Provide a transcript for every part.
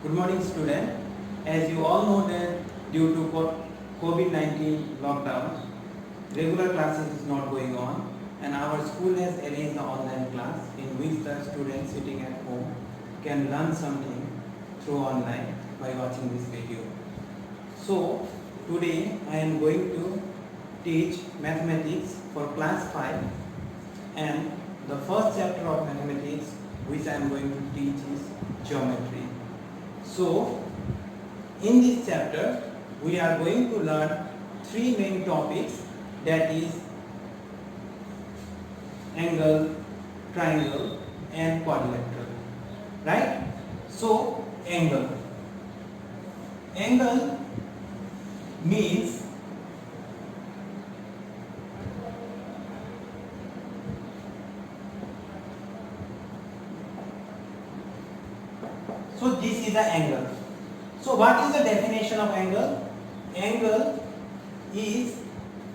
Good morning, student. As you all know that due to COVID-19 lockdown, regular classes is not going on, and our school has arranged the online class in which the students sitting at home can learn something through online by watching this video. So today I am going to teach mathematics for class 5, and the first chapter of mathematics which I am going to teach is geometry. So in this chapter we are going to learn three main topics, that is angle, triangle and quadrilateral, right? So angle means this is the angle. So what is the definition of angle? Angle is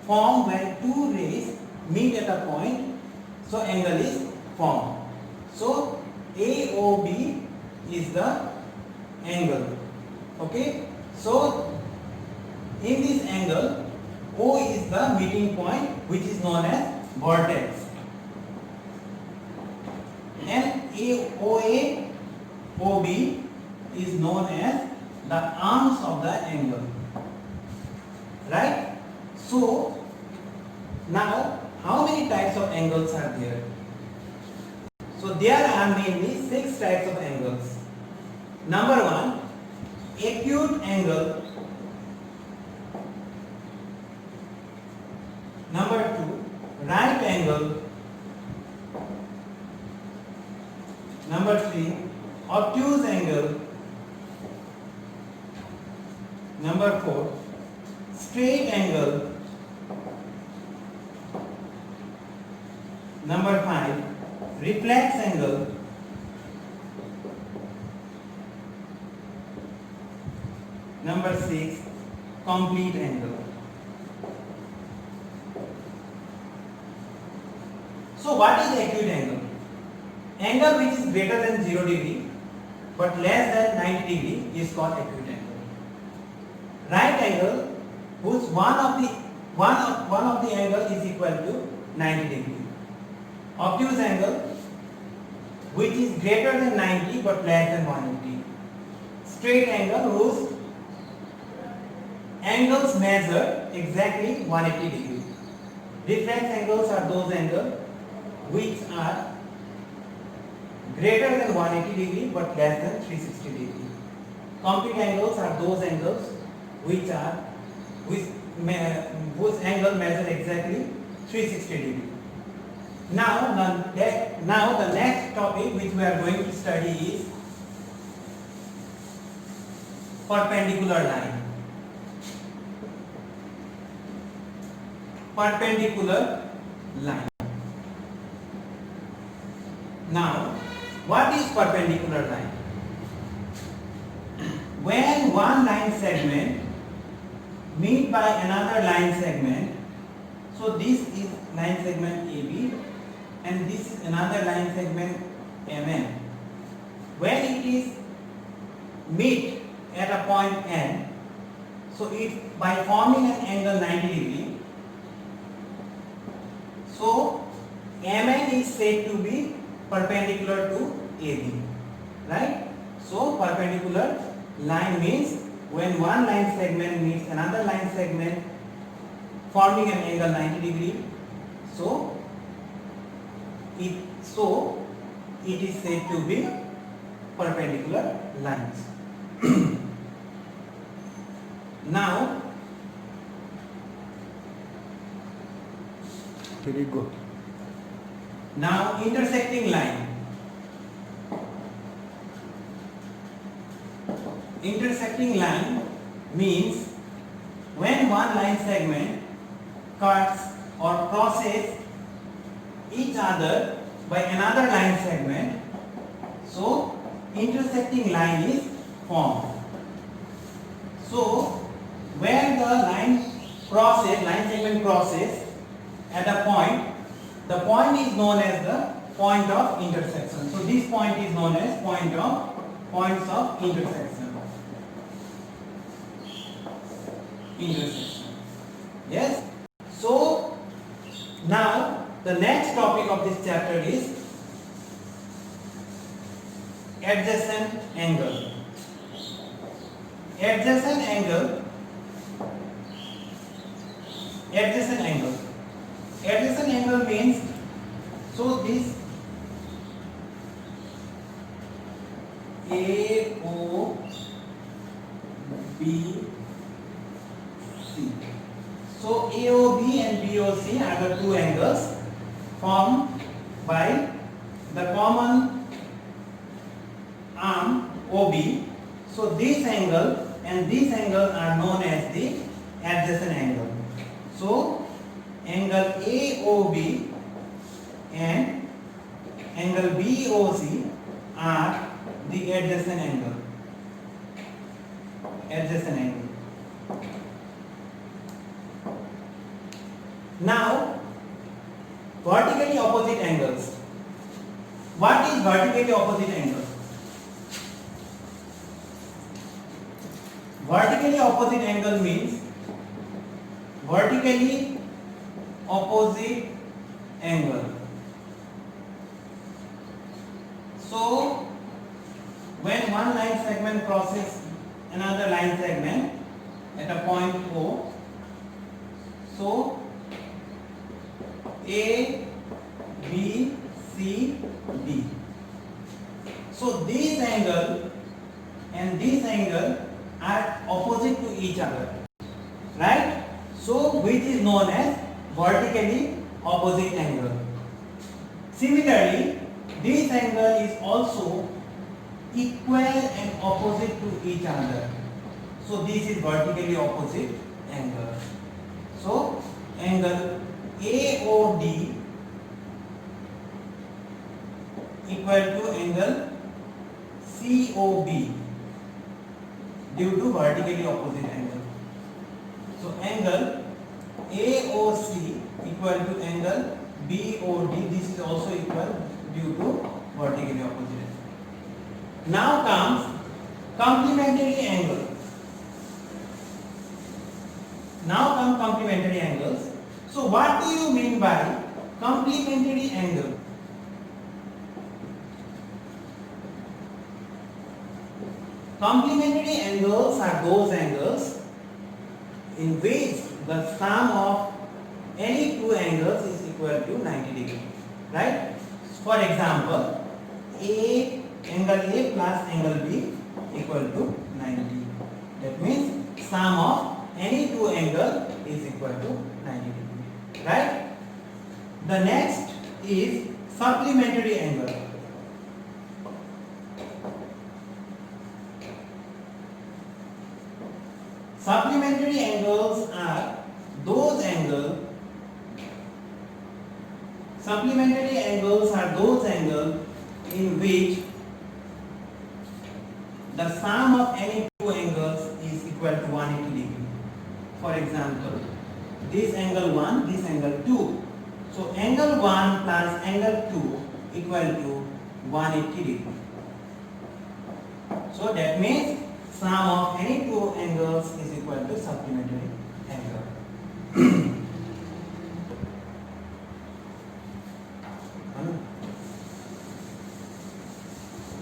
formed when two rays meet at a point, so angle is formed. So AOB is the angle. Okay, so in this angle O is the meeting point which is known as vertex, and AOA OB is known as the arms of the angle, right? So now how many types of angles are there? So there are mainly 6 types of angles. Number 1, acute angle. Number 2, right angle. Number 3, obtuse angle. Number 4, straight angle. Number 5, reflex angle. Number 6, complete angle. So what is acute angle? Angle which is greater than 0 degree but less than 90 degree is called acute angle. Right angle whose one of the angle is equal to 90 degree. Obtuse angle which is greater than 90 but less than 180. Straight angle whose angles measure exactly 180 degree. Reflex angles are those angles which are greater than 180 degree but less than 360 degree. Complete angles are those angles whose angle measure exactly 360 degree. Now the next topic which we are going to study is perpendicular line. Perpendicular line. Now, what is perpendicular line? When one line segment meet by another line segment, so this is line segment AB and this is another line segment MN. When it is meet at a point N, so it by forming an angle 90 degree, so MN is said to be perpendicular to AB, right? So perpendicular line means when one line segment meets another line segment forming an angle 90 degree, so it is said to be perpendicular lines. Now very good. Now intersecting line. Intersecting line means when one line segment cuts or crosses each other by another line segment, so intersecting line is formed. So when the line segment crosses at a point, the point is known as the point of intersection. So this point is known as point of points of intersection. Yes. So now the next topic of this chapter is adjacent angle. Adjacent angle. Adjacent angle. Adjacent angle means, so this AOB So AOB and BOC are the two angles formed by the common arm OB. So this angle and this angle are known as the adjacent angle. So angle AOB and angle BOC are the adjacent angle. Adjacent angle. Now, vertically opposite angles. What is vertically opposite angle? Vertically opposite angle means vertically opposite angle. So, when one line segment crosses another line segment at a point O, so A, B, C, D. So this angle and this angle are opposite to each other, right? So which is known as vertically opposite angle. Similarly, this angle is also equal and opposite to each other. So this is vertically opposite angle. So angle AOD equal to angle COB due to vertically opposite angle. So angle AOC equal to angle BOD, this is also equal due to vertically opposite angle. Now comes complementary angle. Now come complementary angles. So what do you mean by complementary angle? Complementary angles are those angles in which the sum of any two angles is equal to 90 degrees, right? For example, angle A plus angle B equal to 90. That means sum of any two angles is equal to 90 degrees, right? The next is supplementary angle. Supplementary angles are those angles. Supplementary angles are those angles in which the sum of any two angles is equal to 180 degree. For example, this angle 1, this angle 2. So angle 1 plus angle 2 equal to 180 degree. So that means sum of any two angles is equal to supplementary angle.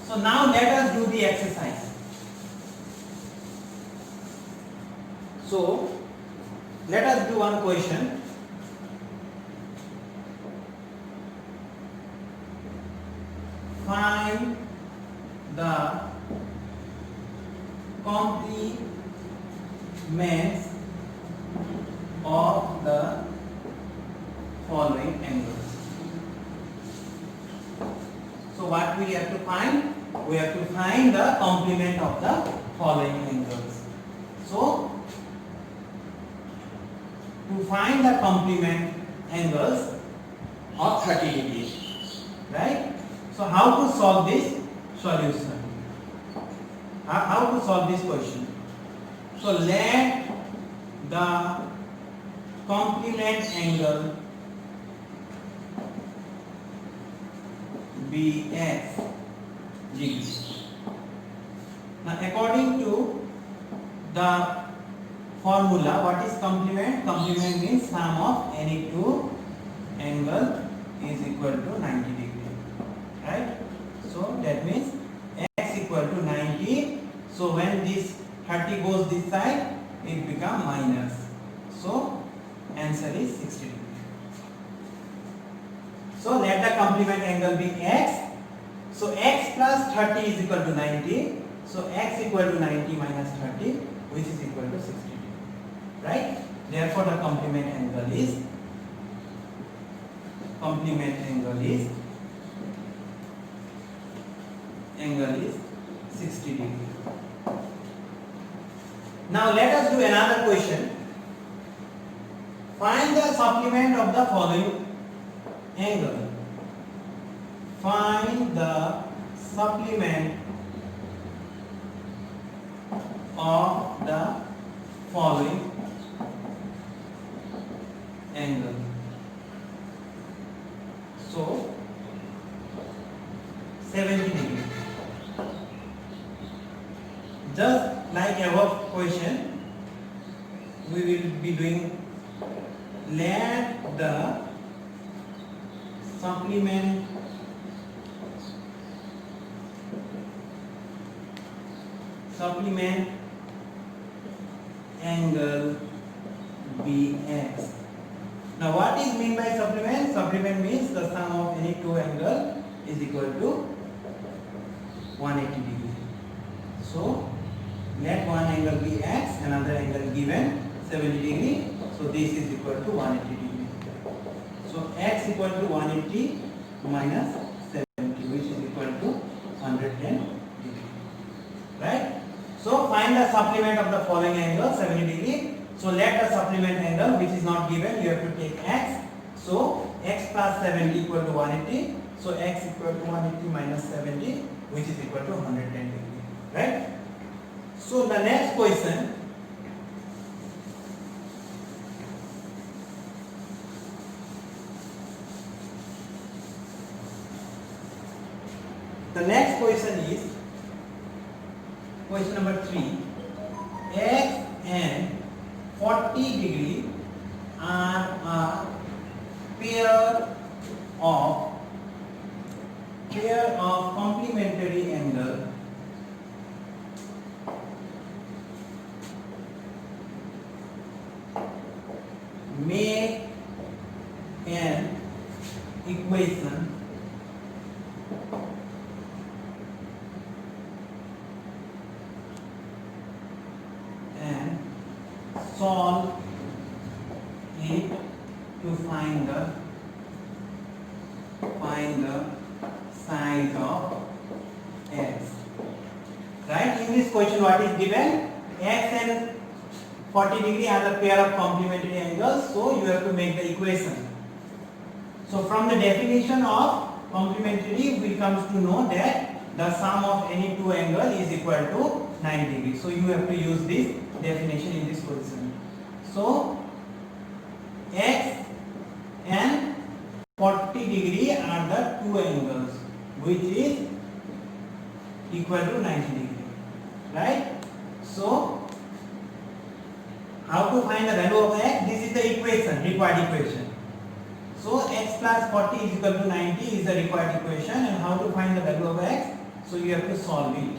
So now let us do the exercise. So let us do one question. Find the complements of the following angles. So what we have to find? We have to find the complement of the following angles. So to find the complement angles of 30 degrees, right? So how to solve this solution? How to solve this question? So let the complement angle be x degrees. Now according to the formula, what is complement? Complement means sum of any two angle is equal to 90 degree, right? So that means x equal to 90. So when this 30 goes this side, it become minus. So answer is 60 degree. So let the complement angle be x. So x plus 30 is equal to 90. So x equal to 90 minus 30, which is equal to 60 degree, right? Therefore the complement angle is 60 degree. Now let us do another question. Find the supplement of the following angle. Find the supplement of the following angle. So 70 degree. Just like above question, we will be doing let the supplement angle be x. Now what is mean by supplement? Supplement means the sum of any two angle is equal to 180 degree. So let one angle be x, another angle given 70 degree. So this is equal to 180 degree. So x equal to 180 minus 70, which is equal to 110 degree. Right? So find the supplement of the following angle 70 degree. So let the supplement angle which is not given, you have to take x. So x plus 70 equal to 180. So x equal to 180 minus 70, which is equal to 110 degree. Right? So the next question. The next question is question number 3. X and 40 degree are a pair of complementary angle make an equation and solve it to find the size of x. Right? In this question, what is given? X and 40 degree are the pair of complementary angles. So you have to make the equation. So from the definition of complementary, we comes to know that the sum of any two angle is equal to 90 degrees. So you have to use this definition in this question. So x and 40 degree are the two angles which is equal to 90 degree. Right? So how to find the value of x? This is the equation, required equation. So x plus 40 is equal to 90 is the required equation, and how to find the value of x? So you have to solve it.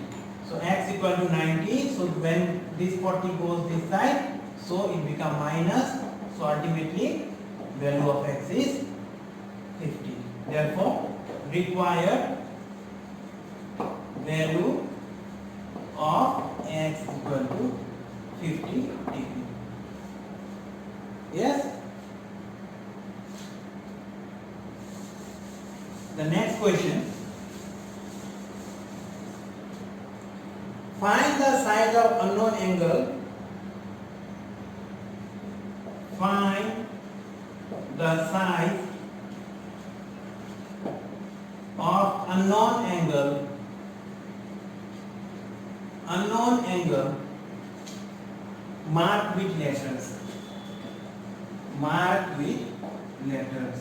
So x equal to 90, so when this 40 goes this side, so it become minus, so ultimately value of x is 50. Therefore required value of x equal to 50 degree. Yes? The next question. Find the size of unknown angle. Find the size of unknown angle. Unknown angle marked with letters. Marked with letters.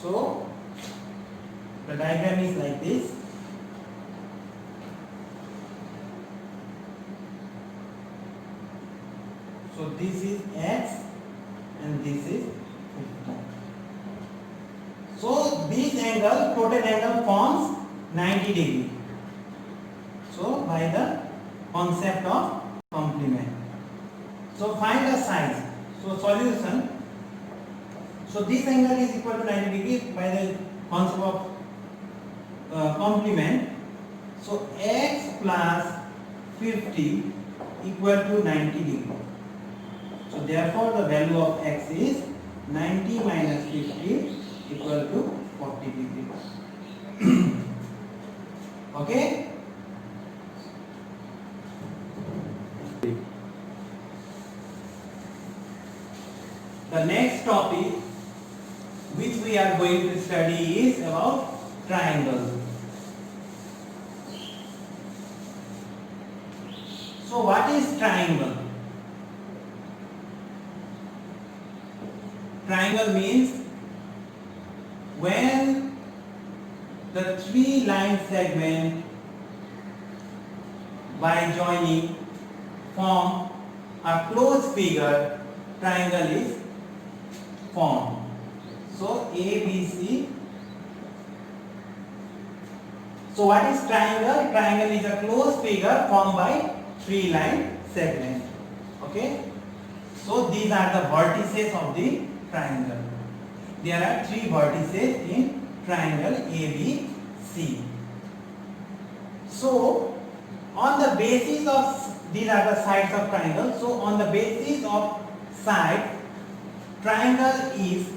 So The diagram is like this. So this is x and this is 50. So this angle, total angle forms 90 degree. So by the concept of complement. So find the size. So solution. So this angle is equal to 90 degree by the concept of complement. So x plus 50 equal to 90 degree. So therefore the value of x is 90 minus 50 equal to 40 degree. Okay? The next topic which we are going to study is about triangle. So what is triangle? Triangle means when the three line segment by joining form a closed figure, triangle is formed. So ABC. So what is triangle? Triangle is a closed figure formed by three line segment. Okay. So these are the vertices of the triangle. There are three vertices in triangle ABC. So on the basis of, these are the sides of triangle. So on the basis of side, triangle is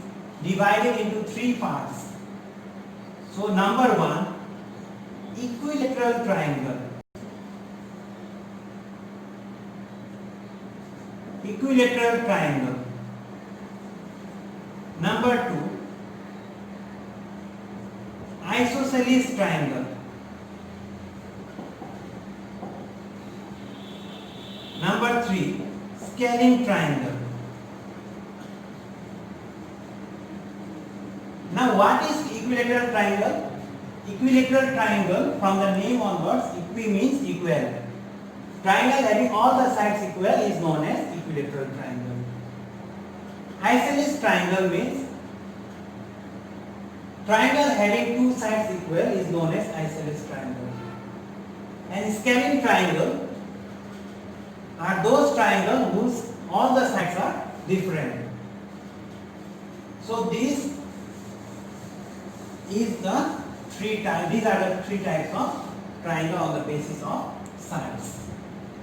divided into three parts. So number one, equilateral triangle. Equilateral triangle. Number two, isosceles triangle. Number three, scalene triangle. Now what is equilateral triangle? Equilateral triangle, from the name onwards, equi means equal. Triangle having all the sides equal is known as equilateral triangle. Isosceles triangle means triangle having two sides equal is known as isosceles triangle. And scalene triangle are those triangles whose all the sides are different. So this is the these are the three types of triangle on the basis of sides.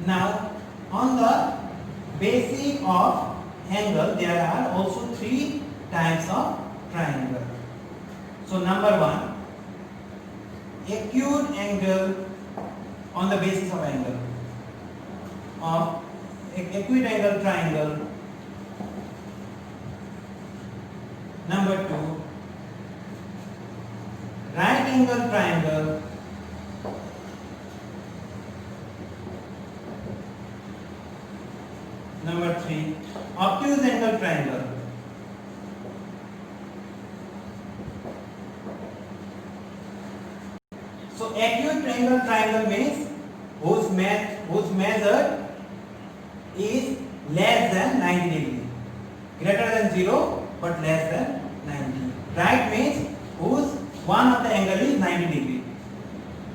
Now on the basis of angle, there are also three types of triangle. So number one, acute angle on the basis of angle, of acute angle triangle. Number two, right angle triangle. Number three, obtuse angle triangle. So acute angle triangle means whose measure is less than 90 degree, greater than 0 but less than 90. Right means whose one of the angle is 90 degree.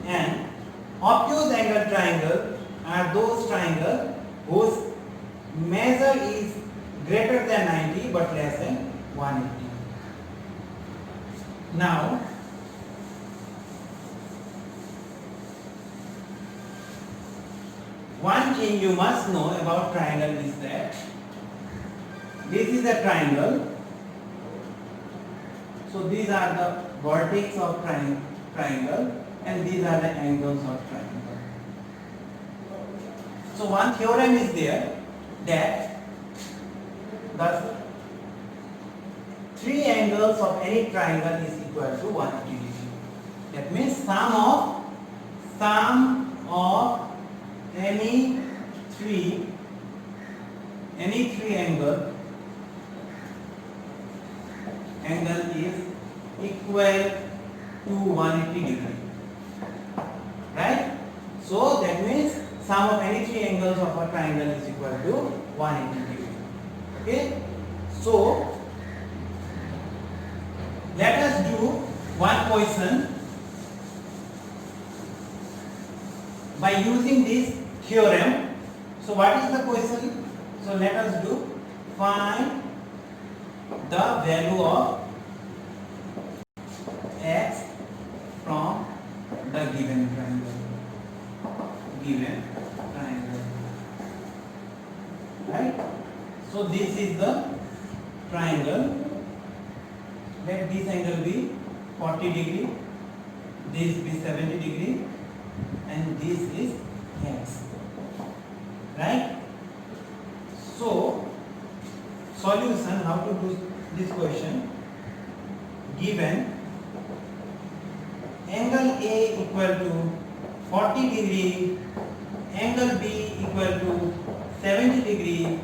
And obtuse angle triangle are those triangles whose measure is greater than 90 but less than 180. Now one thing you must know about triangle is that this is a triangle. So these are the vertex of triangle and these are the angles of triangle. So one theorem is there that the three angles of any triangle is equal to 180 degree. That means sum of any three angle is equal to 180 degree. Right? So that means sum of any three angles of a triangle is equal to 180 degree. Okay? So let us do one question by using this theorem. So what is the question? So let us do find the value of x from the given triangle. Right? So this is the triangle. Let this angle be 40 degree, this be 70 degree, and this is x. Right? So solution, how to do this question? Given angle A equal to 40 degree, angle B equal to 70 degree,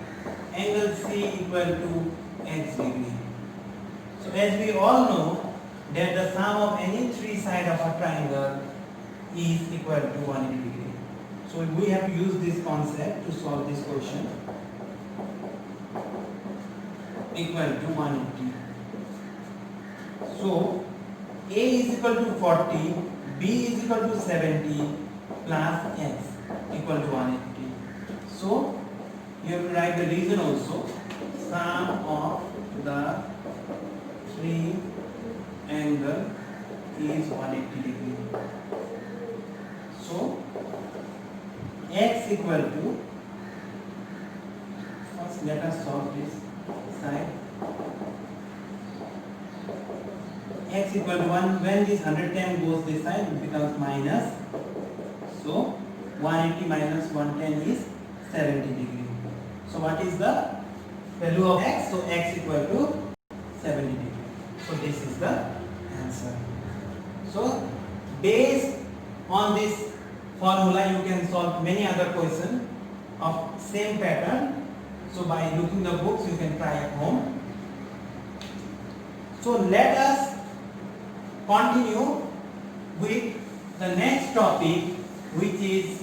angle C equal to x degree. So as we all know that the sum of any three sides of a triangle is equal to 180 degree. So we have to use this concept to solve this question. Equal to 180. So A is equal to 40, B is equal to 70 plus x equal to 180. So you have to write the reason also. Sum of the three angle is 180 degree. So x equal to, first let us solve this side. X equal to 1, when this 110 goes this side, it becomes minus. So 180 minus 110 is 70 degree. So what is the value of x? So x equal to 70 degree. So this is the answer. So based on this formula you can solve many other questions of same pattern. So by looking the books you can try at home. So let us continue with the next topic, which is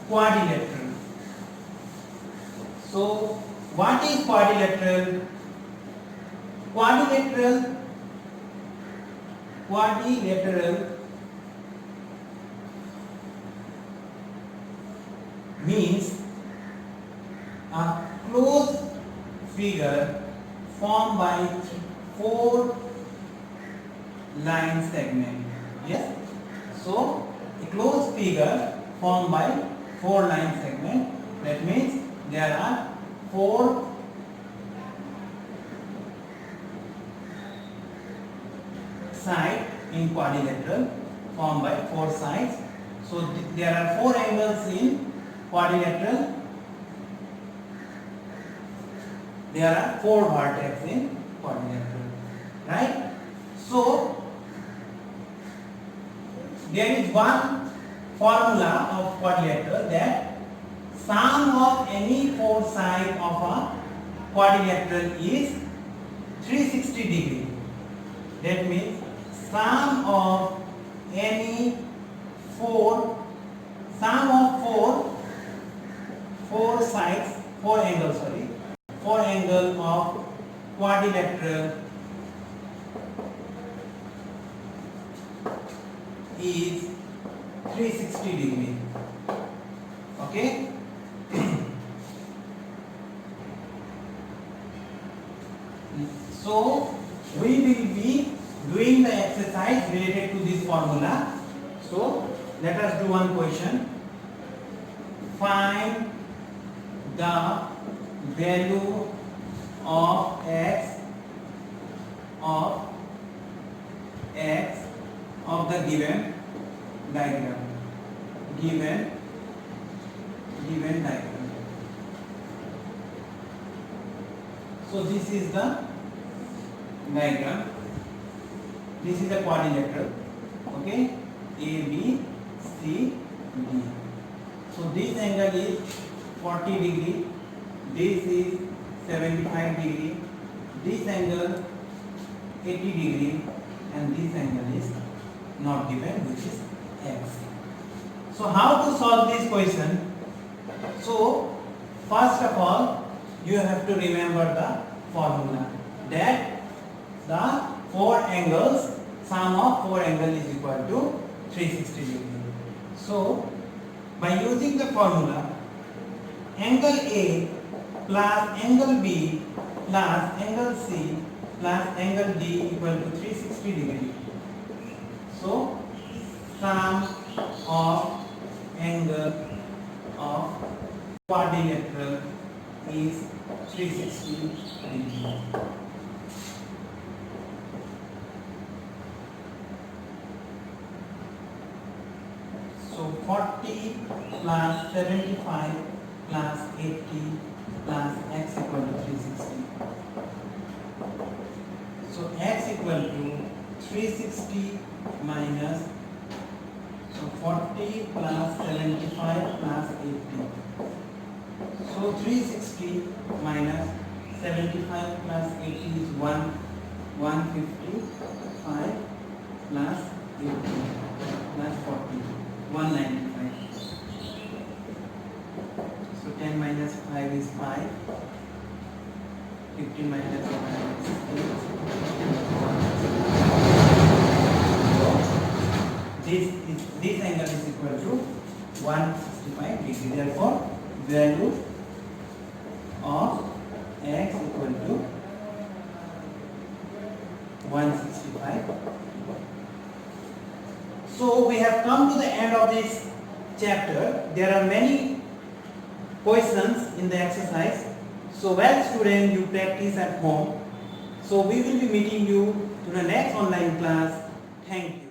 quadrilateral. So what is quadrilateral? Quadrilateral means a closed figure formed by four line segment. Yes. So a closed figure formed by four line segment. That means there are four sides in quadrilateral formed by four sides. So there are four angles in quadrilateral. There are four vertices in quadrilateral. Right? So there is one formula of quadrilateral, that sum of any four sides of a quadrilateral is 360 degree. That means sum of any four angles of quadrilateral is 360 degree. Okay. So we will be doing the exercise related to this formula. So let us do one question. Find the value of x of the given diagram. Given diagram. So this is the diagram. This is a quadrilateral. Okay, A, B, C, D. So this angle is 40 degree. This is 75 degree. This angle 80 degree, and this angle is not given, which is x. So how to solve this question? So first of all, you have to remember the formula that the four angles, sum of four angles is equal to 360 degree. So by using the formula, angle A plus angle B plus angle C plus angle D equal to 360 degree. So sum of angle of quadrilateral is 360 degree. So 40 plus 75 plus 80 plus x equal to 360. So x equal to 360 minus, so 40 plus 75 plus 80. So 360 minus 75 plus 80 is 155 plus 80 plus 40, 195. So 10 minus 5 is 5. 15 minus 5 is 8. This angle is equal to 165 degree. Therefore, value of x equal to 165. So we have come to the end of this chapter. There are many questions in the exercise. So well students, you practice at home. So we will be meeting you to the next online class. Thank you.